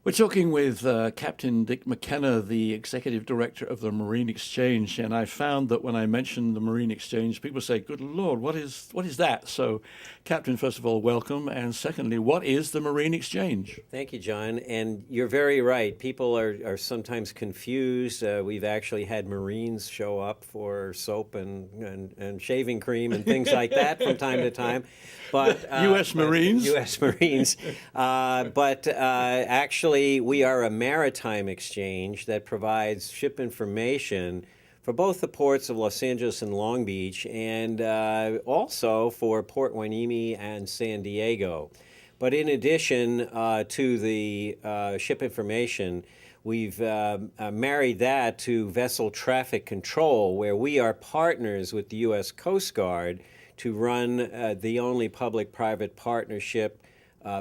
We're talking with Captain Dick McKenna, the Executive Director of the Marine Exchange, and I found that when I mentioned the Marine Exchange, people say, "Good Lord, what is that?" So, Captain, first of all, welcome, and secondly, what is the Marine Exchange? Thank you, John. And you're very right. People are sometimes confused. We've actually had Marines show up for soap and shaving cream and things like that from time to time. But U.S. Marines? U.S. Marines. But actually, we are a maritime exchange that provides ship information for both the ports of Los Angeles and Long Beach, and also for Port Hueneme and San Diego. But in addition to the ship information, we've married that to vessel traffic control, where we are partners with the U.S. Coast Guard to run the only public-private partnership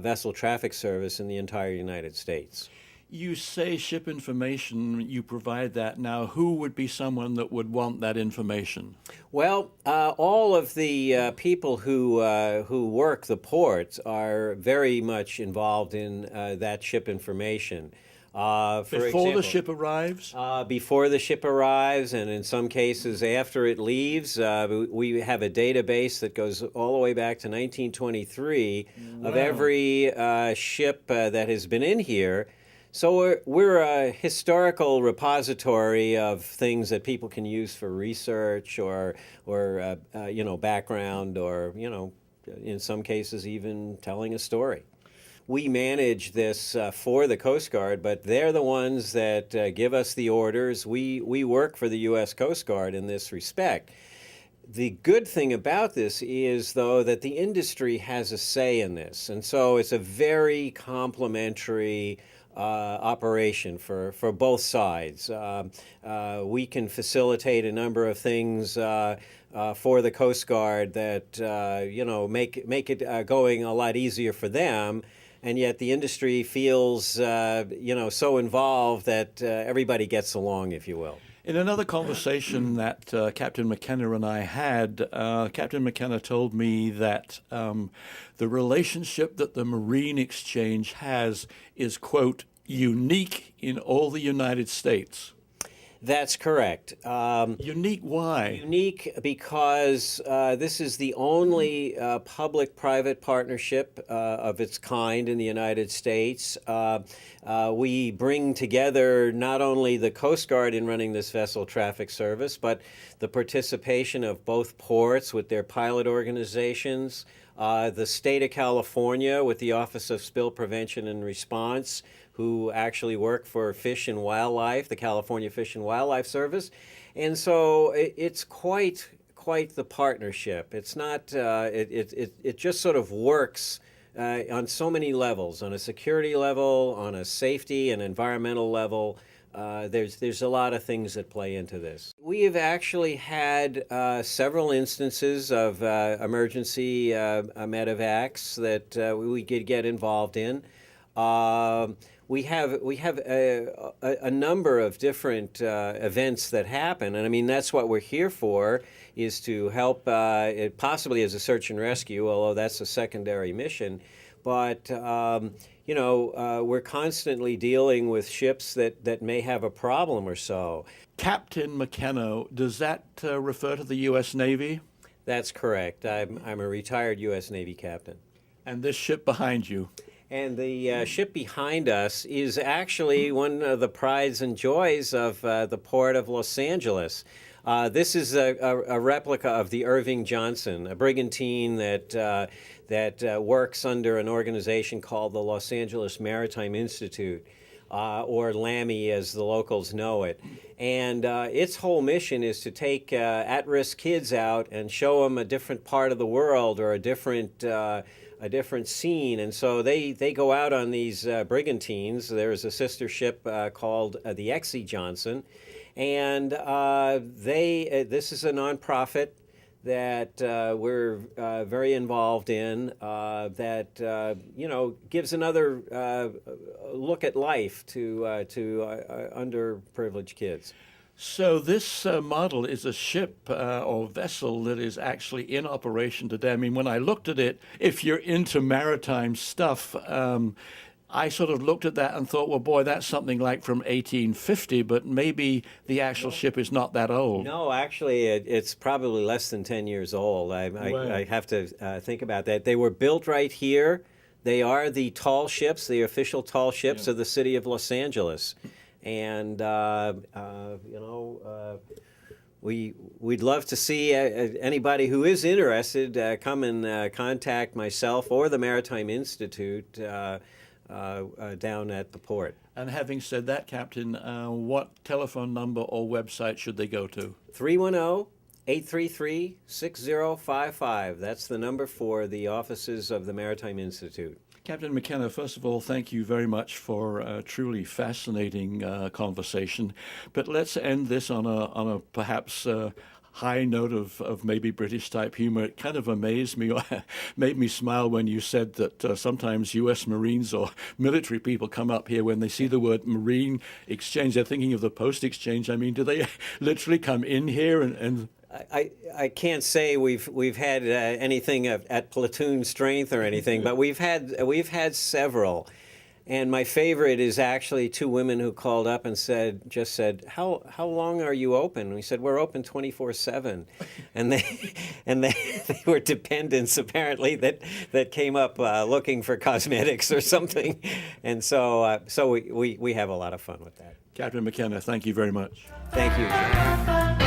vessel traffic service in the entire United States. You say ship information, you provide that. Now, who would be someone that would want that information? Well, all of the people who work the ports are very much involved in that ship information. Before the ship arrives? Before the ship arrives, and in some cases after it leaves. We have a database that goes all the way back to 1923 of every ship that has been in here. So we're a historical repository of things that people can use for research or background, or in some cases even telling a story. We manage this for the Coast Guard, but they're the ones that give us the orders. We work for the U.S. Coast Guard in this respect. The good thing about this is, though, that the industry has a say in this, and so it's a very complementary operation for both sides. We can facilitate a number of things for the Coast Guard that make it going a lot easier for them, and yet the industry feels so involved that everybody gets along, if you will. In another conversation that Captain McKenna and I had, Captain McKenna told me that the relationship that the Marine Exchange has is, quote, unique in all the United States. That's correct. Unique why? Unique because this is the only public-private partnership of its kind in the United States. We bring together not only the Coast Guard in running this vessel traffic service, but the participation of both ports with their pilot organizations, the state of California with the Office of Spill Prevention and Response, who actually work for Fish and Wildlife, the California Fish and Wildlife Service. And so it's quite the partnership. It's not, it just sort of works on so many levels, on a security level, on a safety and environmental level. There's a lot of things that play into this. We have actually had several instances of emergency medevacs that we could get involved in. We have a number of different events that happen, and I mean that's what we're here for, is to help possibly as a search and rescue, although that's a secondary mission. But we're constantly dealing with ships that may have a problem or so. Captain McKenna, does that refer to the U.S. Navy? That's correct. I'm a retired U.S. Navy captain. And this ship behind you? And the ship behind us is actually one of the prides and joys of the port of Los Angeles. This is a replica of the Irving Johnson, a brigantine that works under an organization called the Los Angeles Maritime Institute, or LAMI as the locals know it. And its whole mission is to take at-risk kids out and show them a different part of the world or a different scene. And so they go out on these brigantines. There's a sister ship called the XE Johnson, and this is a nonprofit that we're very involved in, that gives another look at life to underprivileged kids. So this model is a ship or vessel that is actually in operation today. I mean, when I looked at it, if you're into maritime stuff, I sort of looked at that and thought, well, boy, that's something like from 1850, but maybe the actual ship is not that old. No, actually, it's probably less than 10 years old. I have to think about that. They were built right here. They are the tall ships, the official tall ships of the city of Los Angeles. And, we'd love to see anybody who is interested come and contact myself or the Maritime Institute down at the port. And having said that, Captain, what telephone number or website should they go to? 310-833-6055. That's the number for the offices of the Maritime Institute. Captain McKenna, first of all, thank you very much for a truly fascinating conversation. But let's end this on a perhaps high note of maybe British-type humor. It kind of amazed me, or made me smile when you said that sometimes U.S. Marines or military people come up here when they see the word Marine Exchange. They're thinking of the Post Exchange. I mean, do they literally come in here and I can't say we've had anything at platoon strength or anything, but we've had several, and my favorite is actually two women who called up and said, how long are you open? And we said, we're open 24/7, and they were dependents apparently that came up looking for cosmetics or something, and so we have a lot of fun with that. Captain McKenna, thank you very much. Thank you, John.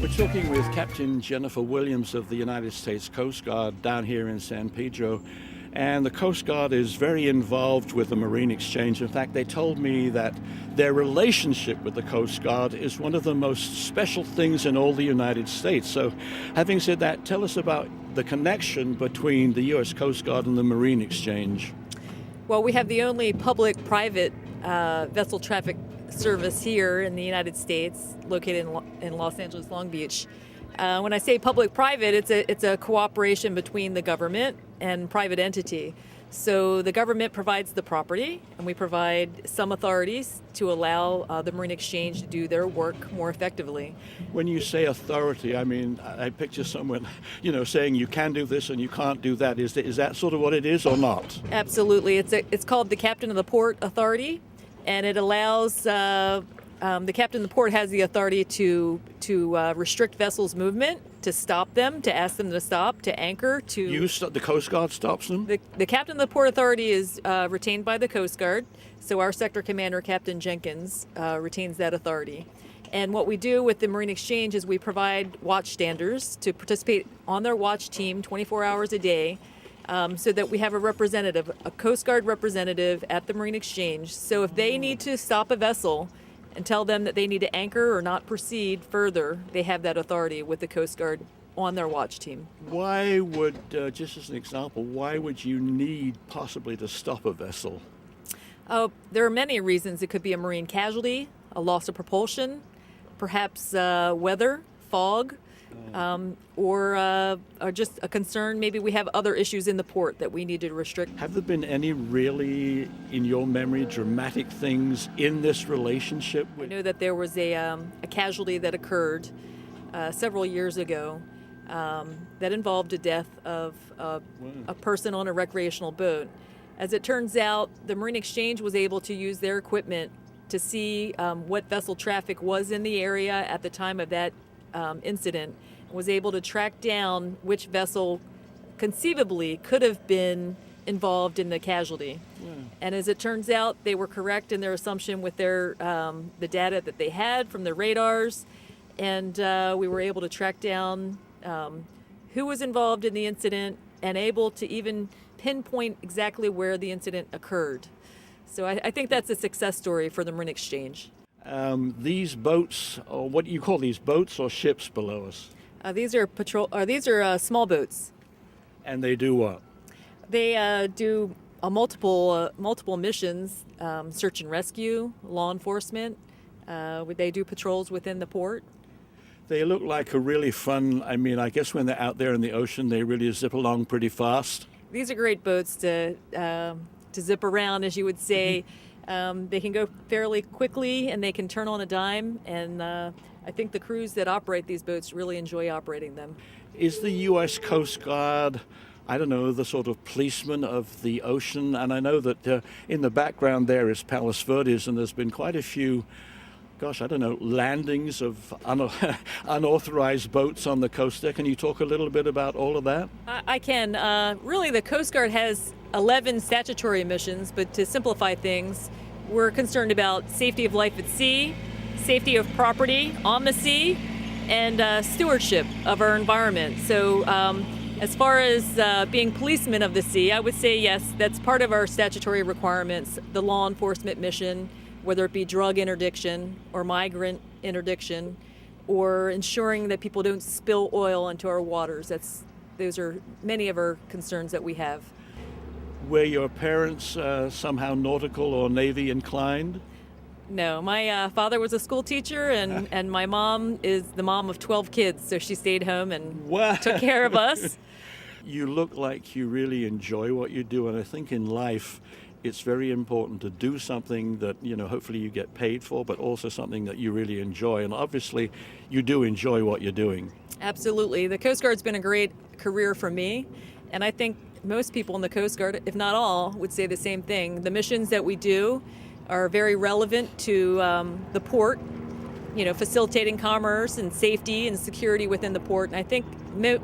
We're talking with Captain Jennifer Williams of the United States Coast Guard down here in San Pedro. And the Coast Guard is very involved with the Marine Exchange. In fact, they told me that their relationship with the Coast Guard is one of the most special things in all the United States. So having said that, tell us about the connection between the U.S. Coast Guard and the Marine Exchange. Well, we have the only public-private vessel traffic service here in the United States, located in Los Angeles, Long Beach. When I say public-private, it's a cooperation between the government and private entity. So the government provides the property, and we provide some authorities to allow the Marine Exchange to do their work more effectively. When you say authority, I mean, I picture someone, saying you can do this and you can't do that. Is that sort of what it is or not? Absolutely. It's called the Captain of the Port Authority, and it allows the captain of the port has the authority to restrict vessels' movement, to stop them, to ask them to stop, to anchor, to... The Coast Guard stops them? The captain of the port authority is retained by the Coast Guard, so our sector commander, Captain Jenkins, retains that authority. And what we do with the Marine Exchange is we provide watchstanders to participate on their watch team 24 hours a day, so that we have a Coast Guard representative at the Marine Exchange. So if they need to stop a vessel and tell them that they need to anchor or not proceed further, they have that authority with the Coast Guard on their watch team. Why would, just as an example, why would you need possibly to stop a vessel? There are many reasons. It could be a marine casualty, a loss of propulsion, perhaps weather, fog, or just a concern. Maybe we have other issues in the port that we need to restrict. Have there been any really, in your memory, dramatic things in this relationship? I know that there was a casualty that occurred several years ago that involved the death of a person on a recreational boat. As it turns out, the Marine Exchange was able to use their equipment to see what vessel traffic was in the area at the time of that incident, was able to track down which vessel conceivably could have been involved in the casualty. Yeah. And as it turns out, they were correct in their assumption with their the data that they had from their radars, and we were able to track down who was involved in the incident and able to even pinpoint exactly where the incident occurred. So I think that's a success story for the Marine Exchange. These boats, or what do you call these, boats or ships below us? These are small boats. And they do what? They do multiple missions: search and rescue, law enforcement. They do patrols within the port. They look like a really fun. I mean, I guess when they're out there in the ocean, they really zip along pretty fast. These are great boats to zip around, as you would say. They can go fairly quickly, and they can turn on a dime, and I think the crews that operate these boats really enjoy operating them. Is the U.S. Coast Guard I don't know, the sort of policeman of the ocean. And I know that in the background there is Palos Verdes, and there's been quite a few, gosh, I don't know, landings of unauthorized boats on the coast there. Can you talk a little bit about all of that? I can. Really, the Coast Guard has 11 statutory missions, but to simplify things, we're concerned about safety of life at sea, safety of property on the sea, and stewardship of our environment. So as far as being policemen of the sea, I would say yes, that's part of our statutory requirements, the law enforcement mission, whether it be drug interdiction or migrant interdiction, or ensuring that people don't spill oil into our waters. Those are many of our concerns that we have. Were your parents somehow nautical or Navy inclined? No, my father was a school teacher, and my mom is the mom of 12 kids, so she stayed home and Wow. took care of us. You look like you really enjoy what you do, and I think in life it's very important to do something that, hopefully you get paid for, but also something that you really enjoy. And obviously you do enjoy what you're doing. Absolutely. The Coast Guard's been a great career for me, and I think most people in the Coast Guard, if not all, would say the same thing. The missions that we do are very relevant to the port, facilitating commerce and safety and security within the port. And I think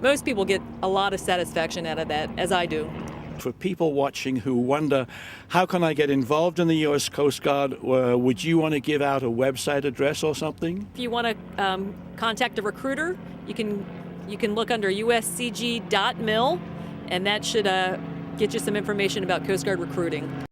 most people get a lot of satisfaction out of that, as I do. For people watching who wonder, how can I get involved in the U.S. Coast Guard? Would you want to give out a website address or something? If you want to contact a recruiter, you can look under USCG.mil, and that should get you some information about Coast Guard recruiting.